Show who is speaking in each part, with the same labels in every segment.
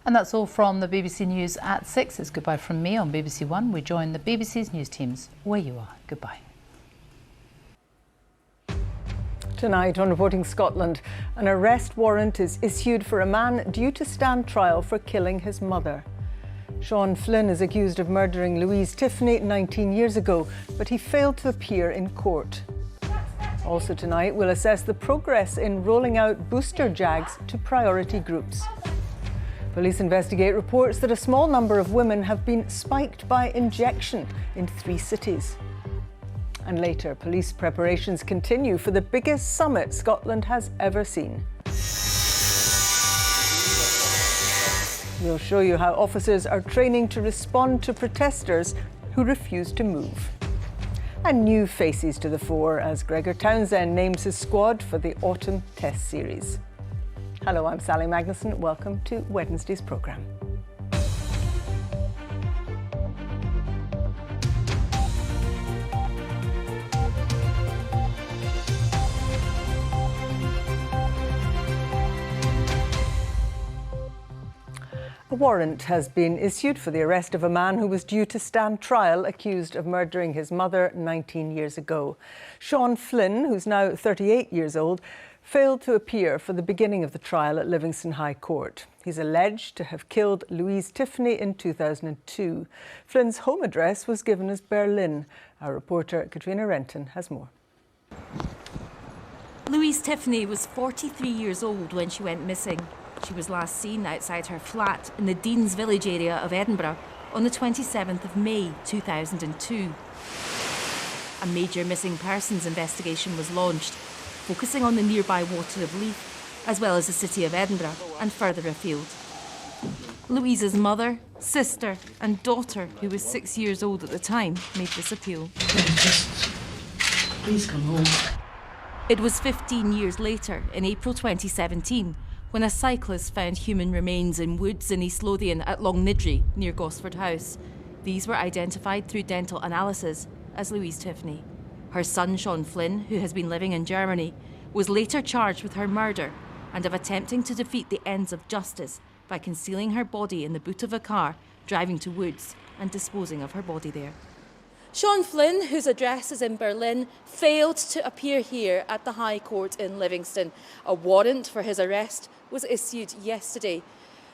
Speaker 1: And that's all from the BBC News at 6. It's goodbye from me on BBC One. We join the BBC's news teams where you are. Goodbye.
Speaker 2: Tonight on Reporting Scotland, an arrest warrant is issued for a man due to stand trial for killing his mother. Sean Flynn is accused of murdering Louise Tiffany 19 years ago, but he failed to appear in court. Also tonight, we'll assess the progress in rolling out booster jags to priority groups. Police investigate reports that a small number of women have been spiked by injection in 3 cities. And later, police preparations continue for the biggest summit Scotland has ever seen. We'll show you how officers are training to respond to protesters who refuse to move. And new faces to the fore as Gregor Townsend names his squad for the Autumn Test Series. Hello, I'm Sally Magnusson. Welcome to Wednesday's programme. A warrant has been issued for the arrest of a man who was due to stand trial accused of murdering his mother 19 years ago. Sean Flynn, who's now 38 years old, failed to appear for the beginning of the trial at Livingston High Court. He's alleged to have killed Louise Tiffany in 2002. Flynn's home address was given as Berlin. Our reporter Katrina Renton has more.
Speaker 3: Louise Tiffany was 43 years old when she went missing. She was last seen outside her flat in the Dean's Village area of Edinburgh on the 27th of May 2002. A major missing persons investigation was launched, focusing on the nearby water of Leith, as well as the city of Edinburgh and further afield. Louise's mother, sister and daughter, who was 6 years old at the time, made this appeal.
Speaker 4: Please come home.
Speaker 3: It was 15 years later, in April 2017, when a cyclist found human remains in woods in East Lothian at Longnidree, near Gosford House. These were identified through dental analysis as Louise Tiffany. Her son, Sean Flynn, who has been living in Germany, was later charged with her murder and of attempting to defeat the ends of justice by concealing her body in the boot of a car, driving to woods and disposing of her body there. Sean Flynn, whose address is in Berlin, failed to appear here at the High Court in Livingston. A warrant for his arrest was issued yesterday.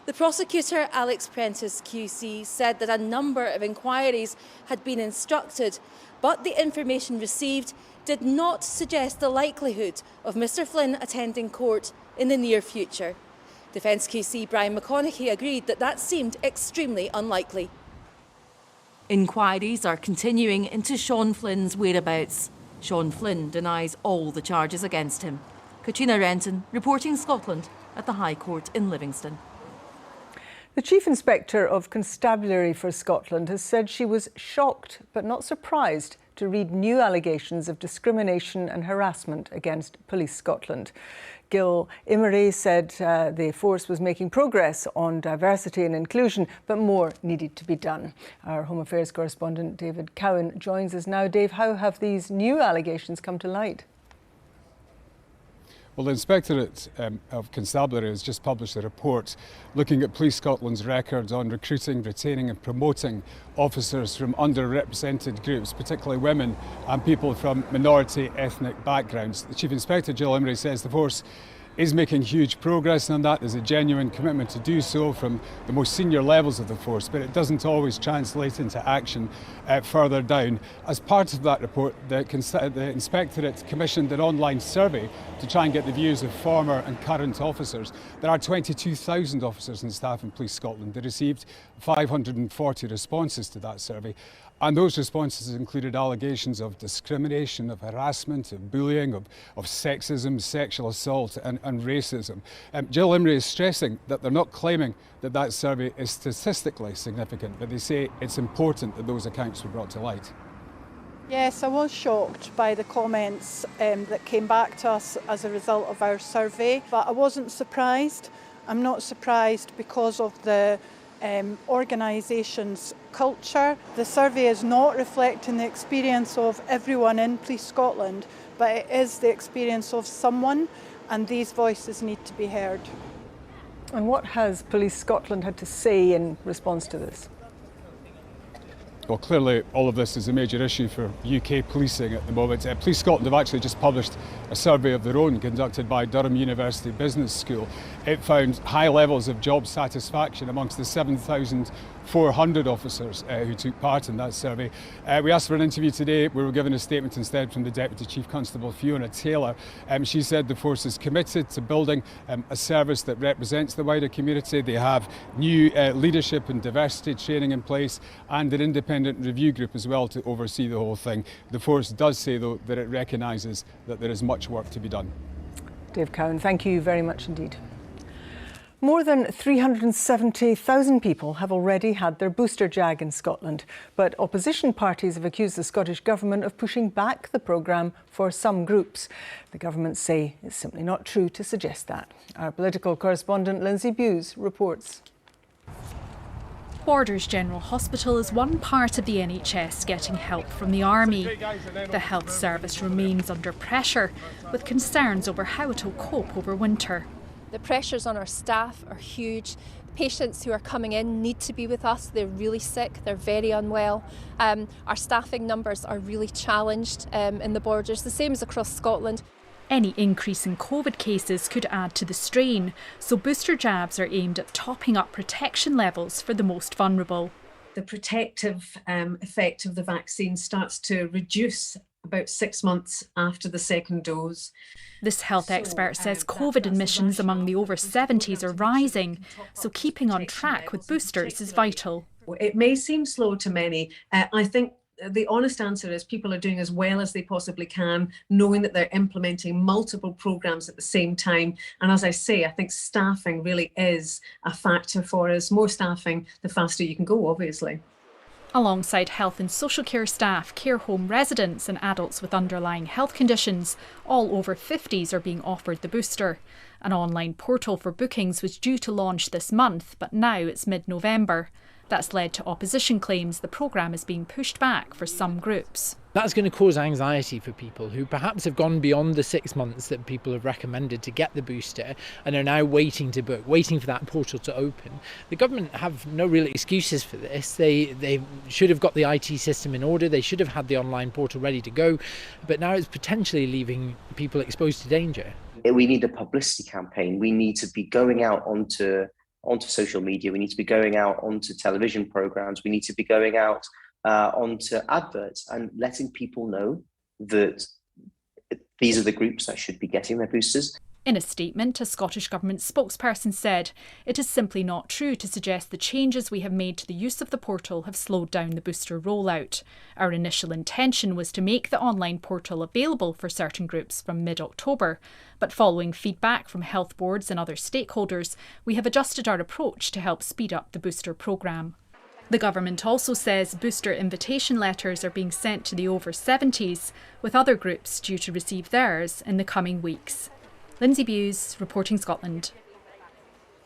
Speaker 3: The prosecutor, Alex Prentice QC, said that a number of inquiries had been instructed, but the information received did not suggest the likelihood of Mr Flynn attending court in the near future. Defence QC Brian McConaughey agreed that that seemed extremely unlikely. Inquiries are continuing into Sean Flynn's whereabouts. Sean Flynn denies all the charges against him. Katrina Renton, reporting Scotland at the High Court in Livingston.
Speaker 2: The Chief Inspector of Constabulary for Scotland has said she was shocked but not surprised to read new allegations of discrimination and harassment against Police Scotland. Gil Imrie said the force was making progress on diversity and inclusion, but more needed to be done. Our Home Affairs correspondent David Cowan joins us now. Dave, how have these new allegations come to light?
Speaker 5: Well, the Inspectorate of Constabulary has just published a report looking at Police Scotland's records on recruiting, retaining and promoting officers from underrepresented groups, particularly women and people from minority ethnic backgrounds. The Chief Inspector, Jill Imrie, says the force is making huge progress on that. There's a genuine commitment to do so from the most senior levels of the force, but it doesn't always translate into action further down. As part of that report, the Inspectorate commissioned an online survey to try and get the views of former and current officers. There are 22,000 officers and staff in Police Scotland. They received 540 responses to that survey. And those responses included allegations of discrimination, of harassment, of bullying, of sexism, sexual assault and racism. Jill Imrie is stressing that they're not claiming that that survey is statistically significant, but they say it's important that those accounts were brought to light.
Speaker 6: Yes, I was shocked by the comments that came back to us as a result of our survey, but I wasn't surprised. I'm not surprised because of the organisation's culture. The survey is not reflecting the experience of everyone in Police Scotland, but it is the experience of someone, and these voices need to be heard.
Speaker 2: And what has Police Scotland had to say in response to this?
Speaker 5: Well, clearly all of this is a major issue for UK policing at the moment. Police Scotland have actually just published a survey of their own conducted by Durham University Business School. It found high levels of job satisfaction amongst the 7,400 officers who took part in that survey. We asked for an interview today. We were given a statement instead from the Deputy Chief Constable Fiona Taylor. She said the force is committed to building a service that represents the wider community. They have new leadership and diversity training in place and an independent review group as well to oversee the whole thing. The force does say, though, that it recognises that there is much work to be done.
Speaker 2: Dave Cowan, thank you very much indeed. More than 370,000 people have already had their booster jag in Scotland, but opposition parties have accused the Scottish Government of pushing back the programme for some groups. The government say it's simply not true to suggest that. Our political correspondent Lindsay Bewes reports.
Speaker 4: Borders General Hospital is one part of the NHS getting help from the Army. The health service remains under pressure, with concerns over how it will cope over winter.
Speaker 7: The pressures on our staff are huge. Patients who are coming in need to be with us. They're really sick, they're very unwell. Our staffing numbers are really challenged in the Borders, the same as across Scotland.
Speaker 4: Any increase in COVID cases could add to the strain, so booster jabs are aimed at topping up protection levels for the most vulnerable.
Speaker 8: The protective effect of the vaccine starts to reduce about 6 months after the second dose.
Speaker 4: This health expert says COVID admissions among the over 70s are rising, so keeping on track with boosters is vital.
Speaker 8: It may seem slow to many. I think the honest answer is people are doing as well as they possibly can, knowing that they're implementing multiple programmes at the same time. And as I say, I think staffing really is a factor for us. More staffing, the faster you can go, obviously.
Speaker 4: Alongside health and social care staff, care home residents and adults with underlying health conditions, all over 50s are being offered the booster. An online portal for bookings was due to launch this month, but now it's mid-November. That's led to opposition claims the programme is being pushed back for some groups.
Speaker 9: That's going to cause anxiety for people who perhaps have gone beyond the 6 months that people have recommended to get the booster and are now waiting to book, waiting for that portal to open. The government have no real excuses for this. They should have got the IT system in order. They should have had the online portal ready to go. But now it's potentially leaving people exposed to danger.
Speaker 10: We need a publicity campaign. We need to be going out onto social media. We need to be going out onto television programmes. We need to be going out onto adverts and letting people know that these are the groups that should be getting their boosters.
Speaker 4: In a statement, a Scottish Government spokesperson said, "It is simply not true to suggest the changes we have made to the use of the portal have slowed down the booster rollout. Our initial intention was to make the online portal available for certain groups from mid-October, but following feedback from health boards and other stakeholders, we have adjusted our approach to help speed up the booster programme." The government also says booster invitation letters are being sent to the over 70s, with other groups due to receive theirs in the coming weeks. Lindsay Bewes, reporting Scotland.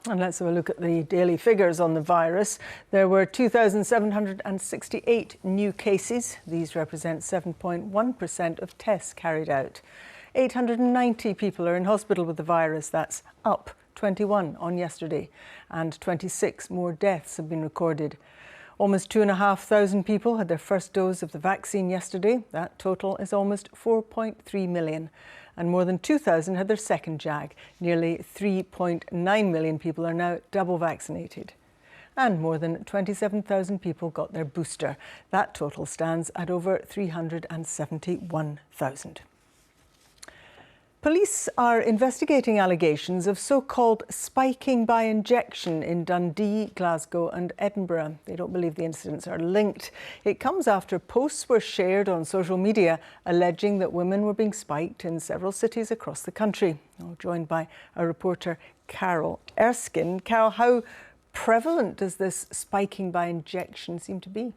Speaker 2: And let's have a look at the daily figures on the virus. There were 2,768 new cases. These represent 7.1% of tests carried out. 890 people are in hospital with the virus. That's up 21 on yesterday. And 26 more deaths have been recorded. Almost 2,500 people had their first dose of the vaccine yesterday. That total is almost 4.3 million. And more than 2,000 had their second jag. Nearly 3.9 million people are now double vaccinated. And more than 27,000 people got their booster. That total stands at over 371,000. Police are investigating allegations of so-called spiking by injection in Dundee, Glasgow and Edinburgh. They don't believe the incidents are linked. It comes after posts were shared on social media alleging that women were being spiked in several cities across the country. I'm joined by our reporter Carol Erskine. Carol, how prevalent does this spiking by injection seem to be?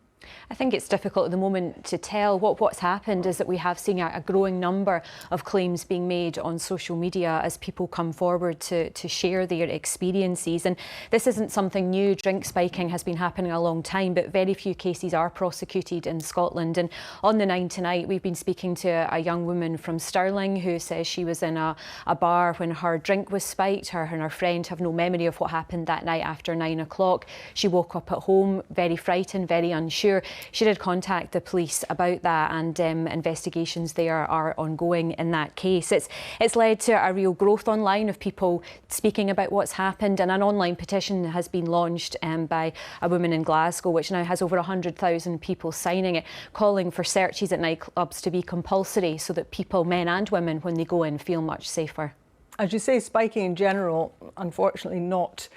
Speaker 11: I think it's difficult at the moment to tell. What's happened is that we have seen a growing number of claims being made on social media as people come forward to share their experiences. And this isn't something new. Drink spiking has been happening a long time, but very few cases are prosecuted in Scotland. And on the 9 tonight, we've been speaking to a young woman from Stirling who says she was in a bar when her drink was spiked. Her and her friend have no memory of what happened that night after 9 o'clock. She woke up at home very frightened, very unsure. She did contact the police about that, and investigations there are ongoing in that case. It's led to a real growth online of people speaking about what's happened, and an online petition has been launched by a woman in Glasgow, which now has over 100,000 people signing it, calling for searches at nightclubs to be compulsory so that people, men and women, when they go in, feel much safer.
Speaker 2: As you say, spiking in general, unfortunately not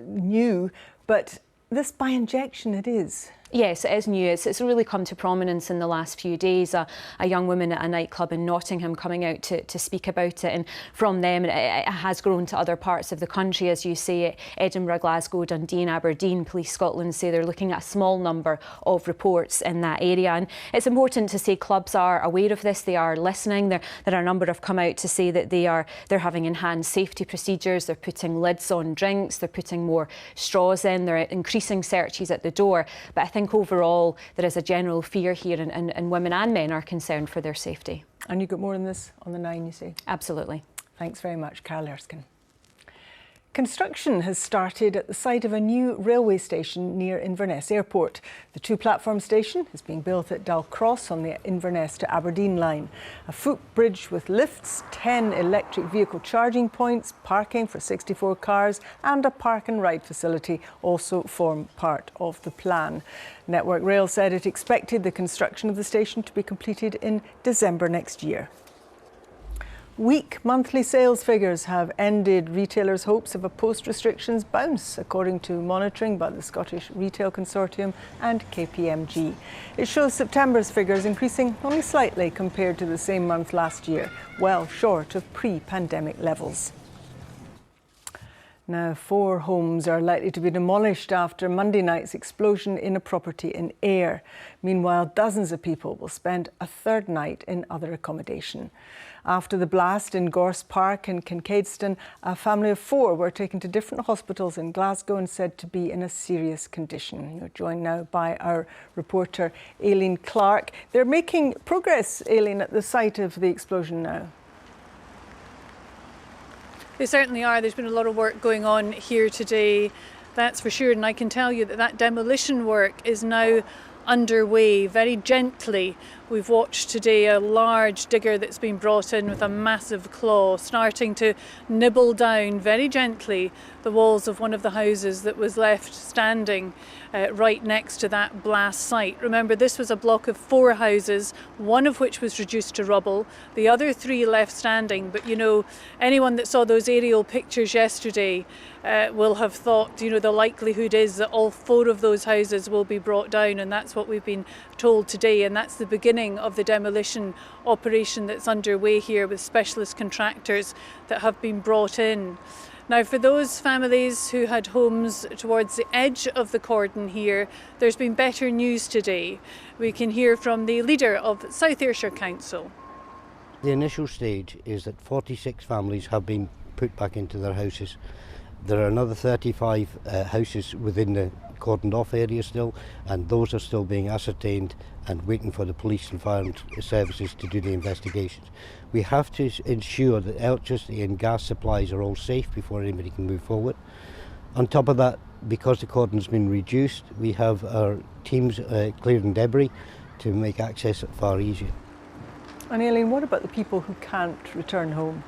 Speaker 2: new, but this by injection it is.
Speaker 11: Yes, it is new. It's really come to prominence in the last few days. A young woman at a nightclub in Nottingham coming out to speak about it, and from them it has grown to other parts of the country. As you say, Edinburgh, Glasgow, Dundee and Aberdeen. Police Scotland say they're looking at a small number of reports in that area, and it's important to say clubs are aware of this. They are listening. There are a number have come out to say that they're having enhanced safety procedures. They're putting lids on drinks. They're putting more straws in. They're increasing searches at the door. But I think overall there is a general fear here, and women and men are concerned for their safety.
Speaker 2: And you got more on this on the 9, you say?
Speaker 11: Absolutely.
Speaker 2: Thanks very much, Carol Erskine. Construction has started at the site of a new railway station near Inverness Airport. The 2-platform station is being built at Dalcross on the Inverness to Aberdeen line. A footbridge with lifts, 10 electric vehicle charging points, parking for 64 cars and a park and ride facility also form part of the plan. Network Rail said it expected the construction of the station to be completed in December next year. Weak monthly sales figures have ended retailers' hopes of a post-restrictions bounce, according to monitoring by the Scottish Retail Consortium and KPMG. It shows September's figures increasing only slightly compared to the same month last year, well short of pre-pandemic levels. Now, 4 homes are likely to be demolished after Monday night's explosion in a property in Ayr. Meanwhile, dozens of people will spend a third night in other accommodation. After the blast in Gorse Park in Kincaidston, a family of 4 were taken to different hospitals in Glasgow and said to be in a serious condition. You're joined now by our reporter, Aileen Clark. They're making progress, Aileen, at the site of the explosion now.
Speaker 6: They certainly are. There's been a lot of work going on here today, that's for sure. And I can tell you that demolition work is now underway very gently. We've watched today a large digger that's been brought in with a massive claw, starting to nibble down very gently the walls of one of the houses that was left standing right next to that blast site. Remember, this was a block of 4 houses, one of which was reduced to rubble, the other 3 left standing. But you know, anyone that saw those aerial pictures yesterday will have thought, you know, the likelihood is that all 4 of those houses will be brought down, and that's what we've been told today, and that's the beginning of the demolition operation that's underway here with specialist contractors that have been brought in. Now, for those families who had homes towards the edge of the cordon here, there's been better news today. We can hear from the leader of South Ayrshire Council.
Speaker 12: The initial stage is that 46 families have been put back into their houses. There are another 35 houses within the cordoned off area still, and those are still being ascertained and waiting for the police and fire services to do the investigations. We have to ensure that electricity and gas supplies are all safe before anybody can move forward. On top of that, because the cordon's been reduced, we have our teams clearing debris to make access far easier.
Speaker 2: And Aileen, what about the people who can't return home?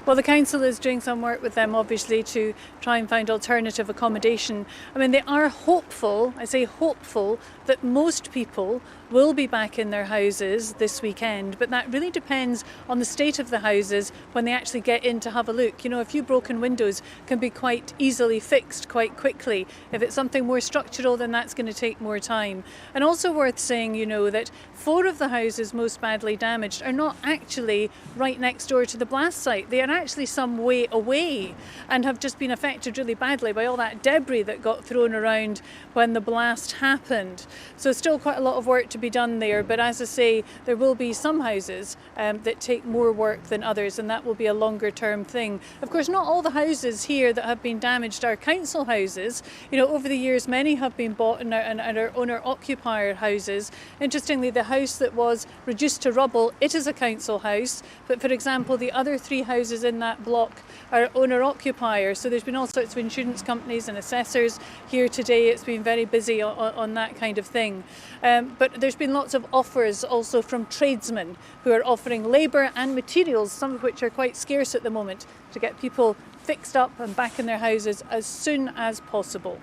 Speaker 6: Well, the council is doing some work with them, obviously, to try and find alternative accommodation. I mean, they are hopeful, I say hopeful, that most people will be back in their houses this weekend, but that really depends on the state of the houses when they actually get in to have a look. You know, a few broken windows can be quite easily fixed quite quickly. If it's something more structural, then that's going to take more time. And also worth saying, you know, that 4 of the houses most badly damaged are not actually right next door to the blast site. They are actually some way away and have just been affected really badly by all that debris that got thrown around when the blast happened. So still quite a lot of work to be done there, but as I say, there will be some houses that take more work than others, and that will be a longer term thing. Of course, not all the houses here that have been damaged are council houses. You know, over the years many have been bought and are owner-occupier houses. Interestingly, the house that was reduced to rubble, it is a council house, but for example the other 3 houses in that block are owner-occupier. So there's been all sorts of insurance companies and assessors here today. It's been very busy on that kind of thing. But there's been lots of offers also from tradesmen who are offering labour and materials, some of which are quite scarce at the moment, to get people fixed up and back in their houses as soon as possible.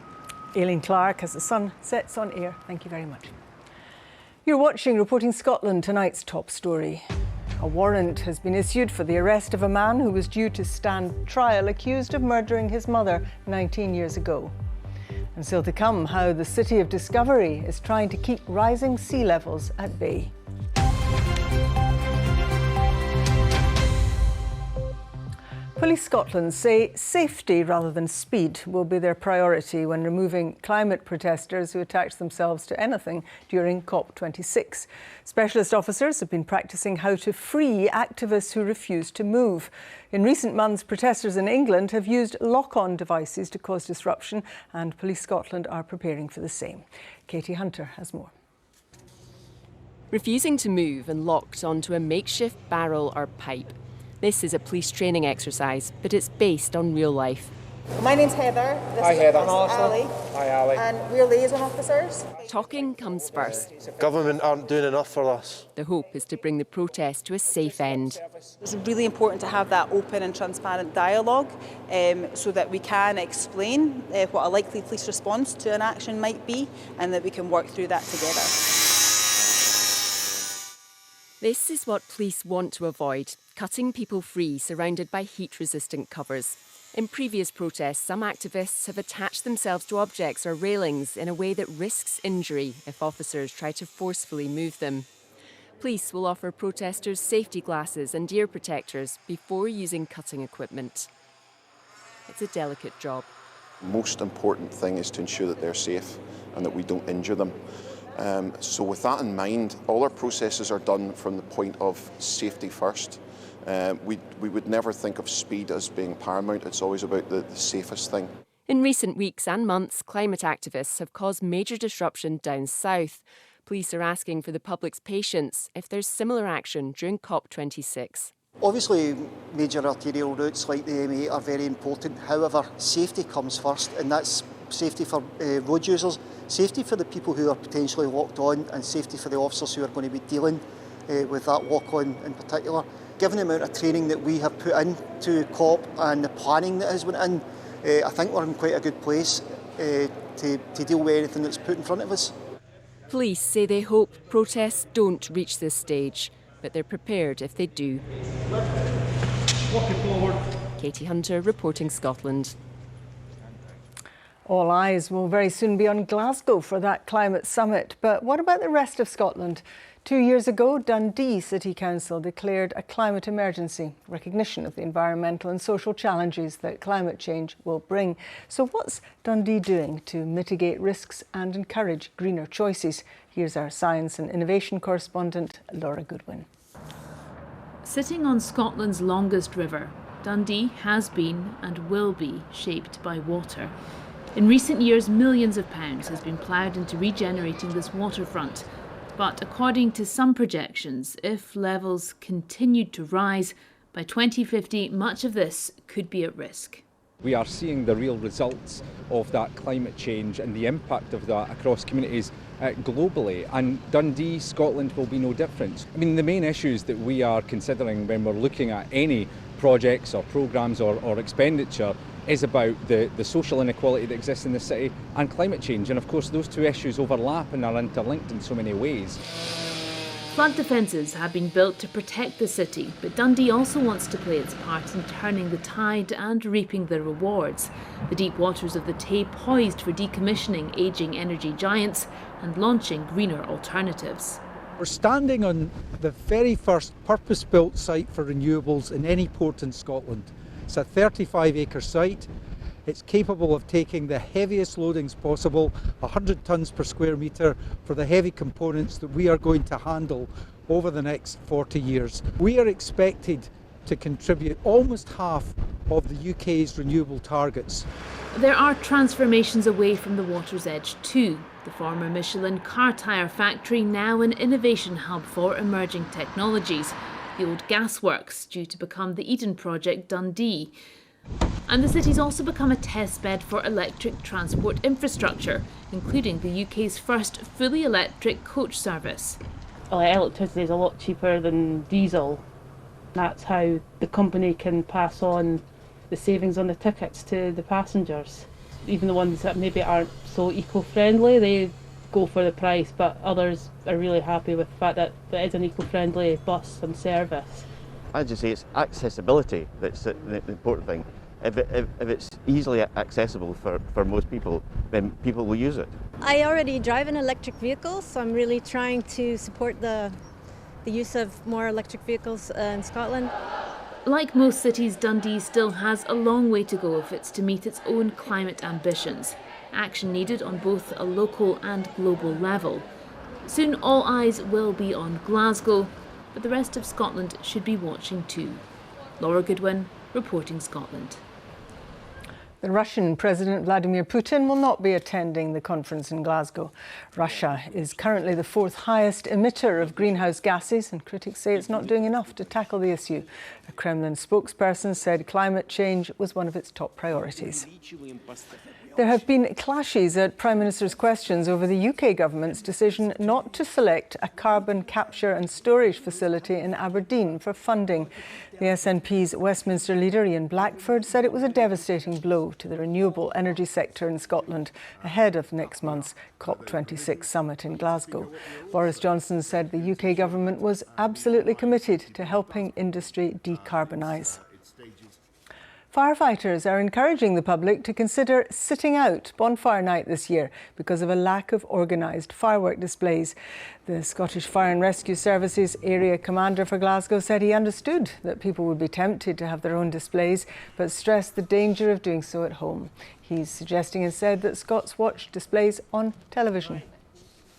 Speaker 2: Aileen Clark, as the sun sets on air, thank you very much. You're watching Reporting Scotland, tonight's top story. A warrant has been issued for the arrest of a man who was due to stand trial accused of murdering his mother 19 years ago. And still to come, how the city of Discovery is trying to keep rising sea levels at bay. Police Scotland say safety rather than speed will be their priority when removing climate protesters who attach themselves to anything during COP26. Specialist officers have been practising how to free activists who refuse to move. In recent months, protesters in England have used lock-on devices to cause disruption, and Police Scotland are preparing for the same. Katie Hunter has more.
Speaker 13: Refusing to move and locked onto a makeshift barrel or pipe. This is a police training exercise, but it's based on real life.
Speaker 14: My name's Heather.
Speaker 15: Hi Heather.
Speaker 14: This is Ali.
Speaker 15: Hi Ali.
Speaker 14: And we're liaison officers.
Speaker 13: Talking comes first.
Speaker 15: Government aren't doing enough for us.
Speaker 13: The hope is to bring the protest to a safe end.
Speaker 14: It's really important to have that open and transparent dialogue so that we can explain what a likely police response to an action might be, and that we can work through that together.
Speaker 13: This is what police want to avoid, cutting people free surrounded by heat-resistant covers. In previous protests, some activists have attached themselves to objects or railings in a way that risks injury if officers try to forcefully move them. Police will offer protesters safety glasses and ear protectors before using cutting equipment. It's a delicate job.
Speaker 16: Most important thing is to ensure that they're safe and that we don't injure them. So with that in mind, all our processes are done from the point of safety first. We would never think of speed as being paramount. It's always about the safest thing.
Speaker 13: In recent weeks and months, climate activists have caused major disruption down south. Police are asking for the public's patience if there's similar action during COP26.
Speaker 17: Obviously, major arterial routes like the M8 are very important. However, safety comes first, and that's safety for road users, safety for the people who are potentially locked on, and safety for the officers who are going to be dealing with that lock-on in particular. Given the amount of training that we have put into COP and the planning that has went in, I think we're in quite a good place to deal with anything that's put in front of us.
Speaker 13: Police say they hope protests don't reach this stage, but they're prepared if they do.
Speaker 15: Walking forward.
Speaker 13: Katie Hunter, Reporting Scotland.
Speaker 2: All eyes will very soon be on Glasgow for that climate summit. But what about the rest of Scotland? 2 years ago, Dundee City Council declared a climate emergency, recognition of the environmental and social challenges that climate change will bring. So what's Dundee doing to mitigate risks and encourage greener choices? Here's our science and innovation correspondent, Laura Goodwin.
Speaker 18: Sitting on Scotland's longest river, Dundee has been and will be shaped by water. In recent years, millions of pounds has been ploughed into regenerating this waterfront. But according to some projections, if levels continued to rise, by 2050, much of this could be at risk.
Speaker 19: We are seeing the real results of that climate change and the impact of that across communities globally, and Dundee, Scotland will be no different. I mean, the main issues that we are considering when we're looking at any projects or programmes or expenditure is about the social inequality that exists in the city and climate change. And of course, those two issues overlap and are interlinked in so many ways.
Speaker 18: Flood defences have been built to protect the city, but Dundee also wants to play its part in turning the tide and reaping the rewards. The deep waters of the Tay poised for decommissioning ageing energy giants and launching greener alternatives.
Speaker 20: We're standing on the very first purpose-built site for renewables in any port in Scotland. It's a 35-acre site. It's capable of taking the heaviest loadings possible, 100 tonnes per square metre, for the heavy components that we are going to handle over the next 40 years. We are expected to contribute almost half of the UK's renewable targets.
Speaker 18: There are transformations away from the water's edge too. The former Michelin car tyre factory, now an innovation hub for emerging technologies. The old gasworks, due to become the Eden Project Dundee. And the city's also become a test bed for electric transport infrastructure, including the UK's first fully electric coach service.
Speaker 21: Electricity is a lot cheaper than diesel. That's how the company can pass on the savings on the tickets to the passengers. Even the ones that maybe aren't so eco-friendly, they go for the price, but others are really happy with the fact that it is an eco-friendly bus and service.
Speaker 22: I'd just say it's accessibility that's the important thing. If it's easily accessible for most people, then people will use it.
Speaker 23: I already drive an electric vehicle, so I'm really trying to support the use of more electric vehicles in Scotland.
Speaker 18: Like most cities, Dundee still has a long way to go if it's to meet its own climate ambitions. Action needed on both a local and global level. Soon all eyes will be on Glasgow, but the rest of Scotland should be watching too. Laura Goodwin, reporting Scotland.
Speaker 2: The Russian President Vladimir Putin will not be attending the conference in Glasgow. Russia is currently the fourth highest emitter of greenhouse gases, and critics say it's not doing enough to tackle the issue. A Kremlin spokesperson said climate change was one of its top priorities. There have been clashes at Prime Minister's questions over the UK government's decision not to select a carbon capture and storage facility in Aberdeen for funding. The SNP's Westminster leader Ian Blackford said it was a devastating blow to the renewable energy sector in Scotland ahead of next month's COP26 summit in Glasgow. Boris Johnson said the UK government was absolutely committed to helping industry decarbonise. Firefighters are encouraging the public to consider sitting out Bonfire Night this year because of a lack of organised firework displays. The Scottish Fire and Rescue Services Area Commander for Glasgow said he understood that people would be tempted to have their own displays, but stressed the danger of doing so at home. He's suggesting instead that Scots watch displays on television.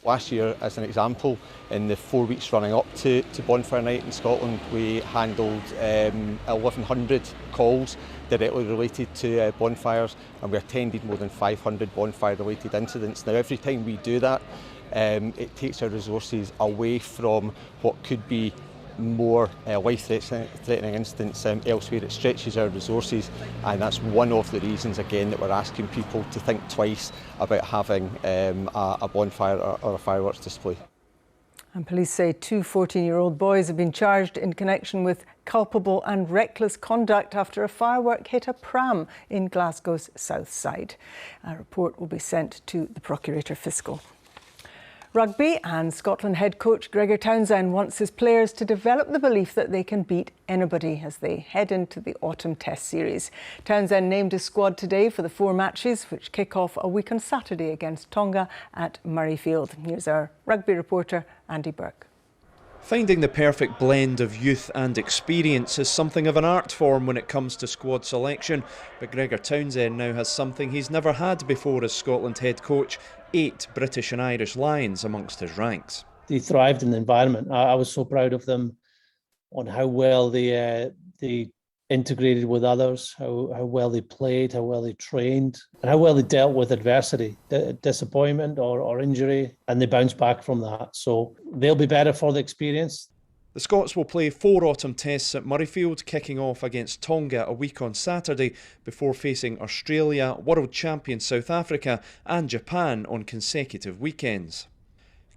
Speaker 24: Last year, as an example, in the 4 weeks running up to Bonfire Night in Scotland, we handled 1,100 calls directly related to bonfires, and we attended more than 500 bonfire-related incidents. Now, every time we do that, it takes our resources away from what could be more life-threatening incidents elsewhere. It stretches our resources, and that's one of the reasons, again, that we're asking people to think twice about having a bonfire or a fireworks display.
Speaker 2: And police say two 14-year-old boys have been charged in connection with culpable and reckless conduct after a firework hit a pram in Glasgow's south side. A report will be sent to the Procurator Fiscal. Rugby, and Scotland head coach Gregor Townsend wants his players to develop the belief that they can beat anybody as they head into the autumn test series. Townsend named his squad today for the 4 matches, which kick off a week on Saturday against Tonga at Murrayfield. Here's our rugby reporter, Andy Burke.
Speaker 25: Finding the perfect blend of youth and experience is something of an art form when it comes to squad selection, but Gregor Townsend now has something he's never had before as Scotland head coach: 8 British and Irish Lions amongst his ranks.
Speaker 26: They thrived in the environment. I was so proud of them on how well they integrated with others, how well they played, how well they trained, and how well they dealt with adversity, disappointment or injury, and they bounced back from that. So they'll be better for the experience.
Speaker 25: The Scots will play 4 autumn tests at Murrayfield, kicking off against Tonga a week on Saturday before facing Australia, world champion South Africa and Japan on consecutive weekends.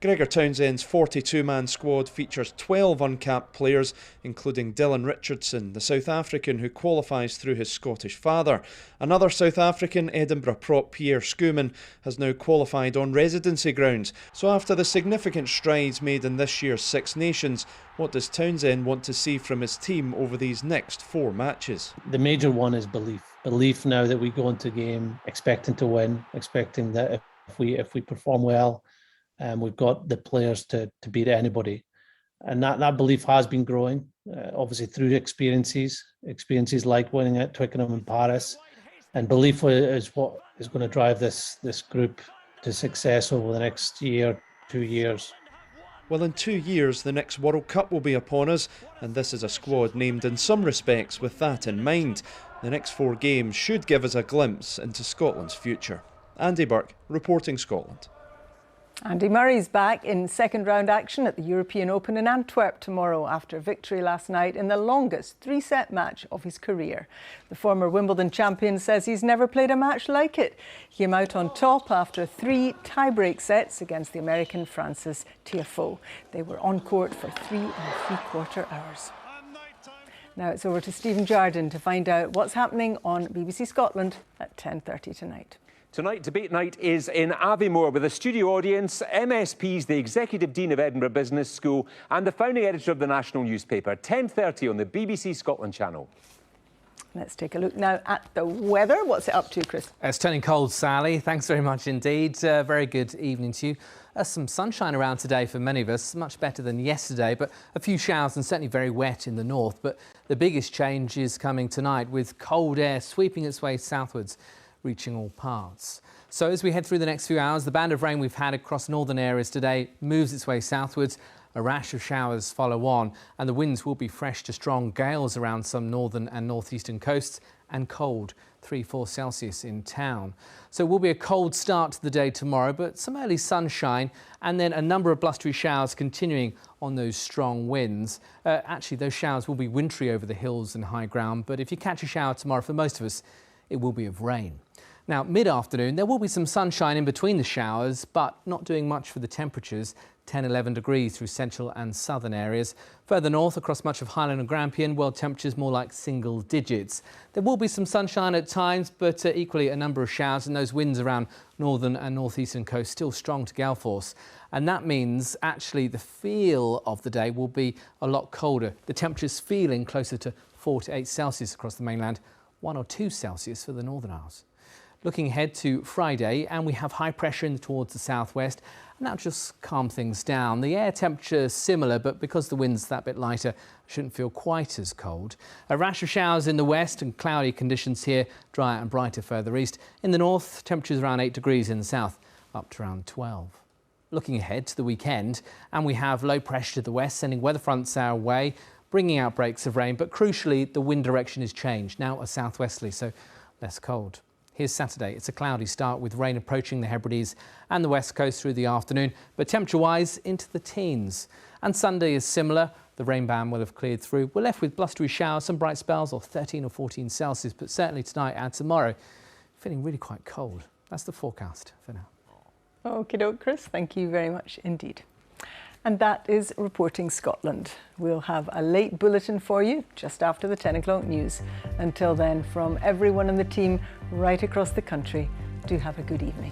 Speaker 25: Gregor Townsend's 42-man squad features 12 uncapped players, including Dylan Richardson, the South African who qualifies through his Scottish father. Another South African, Edinburgh prop Pierre Schoeman, has now qualified on residency grounds. So after the significant strides made in this year's Six Nations, what does Townsend want to see from his team over these next 4 matches?
Speaker 26: The major one is belief. Belief now that we go into a game expecting to win, expecting that if we perform well, and we've got the players to beat anybody. And that belief has been growing, obviously through experiences like winning at Twickenham and Paris. And belief is what is going to drive this group to success over the next year, 2 years.
Speaker 25: Well, in 2 years, the next World Cup will be upon us, and this is a squad named in some respects with that in mind. The next 4 games should give us a glimpse into Scotland's future. Andy Burke, reporting Scotland.
Speaker 2: Andy Murray's back in second round action at the European Open in Antwerp tomorrow after victory last night in the longest 3-set match of his career. The former Wimbledon champion says he's never played a match like it. He came out on top after 3 tie-break sets against the American Francis Tiafoe. They were on court for 3.75 hours. Now it's over to Stephen Jardine to find out what's happening on BBC Scotland at 10:30 tonight.
Speaker 1: Tonight, debate night is in Aviemore with a studio audience, MSPs, the Executive Dean of Edinburgh Business School and the founding editor of the national newspaper. 10:30 on the BBC Scotland channel.
Speaker 2: Let's take a look now at the weather. What's it up to, Chris?
Speaker 3: It's turning cold, Sally. Thanks very much indeed. Very good evening to you. Some sunshine around today for many of us, much better than yesterday, but a few showers and certainly very wet in the north. But the biggest change is coming tonight with cold air sweeping its way southwards, reaching all parts. So as we head through the next few hours, the band of rain we've had across northern areas today moves its way southwards. A rash of showers follow on, and the winds will be fresh to strong gales around some northern and northeastern coasts, and cold, 3-4 Celsius in town. So it will be a cold start to the day tomorrow, but some early sunshine, and then a number of blustery showers continuing on those strong winds. Actually, those showers will be wintry over the hills and high ground, but if you catch a shower tomorrow, for most of us, it will be of rain. Now, mid-afternoon, there will be some sunshine in between the showers, but not doing much for the temperatures. 10-11 degrees through central and southern areas. Further north, across much of Highland and Grampian, world temperatures more like single digits. There will be some sunshine at times, but equally a number of showers, and those winds around northern and northeastern coast still strong to gale force. And that means actually the feel of the day will be a lot colder. The temperatures feeling closer to 4 to 8 Celsius across the mainland, 1 or 2 Celsius for the northern Isles. Looking ahead to Friday, and we have high pressure towards the southwest, and that'll just calm things down. The air temperature is similar, but because the wind's that bit lighter, shouldn't feel quite as cold. A rash of showers in the west and cloudy conditions here, drier and brighter further east. In the north, temperatures around 8 degrees in the south, up to around 12. Looking ahead to the weekend, and we have low pressure to the west, sending weather fronts our way, bringing outbreaks of rain, but crucially, the wind direction is changed, now a southwesterly, so less cold. Here's Saturday. It's a cloudy start with rain approaching the Hebrides and the west coast through the afternoon, but temperature-wise into the teens. And Sunday is similar. The rain band will have cleared through. We're left with blustery showers, some bright spells of 13 or 14 Celsius, but certainly tonight and tomorrow, feeling really quite cold. That's the forecast for now.
Speaker 2: Okie doke, Chris. Thank you very much indeed. And that is Reporting Scotland. We'll have a late bulletin for you just after the 10 o'clock news. Until then, from everyone in the team right across the country, do have a good evening.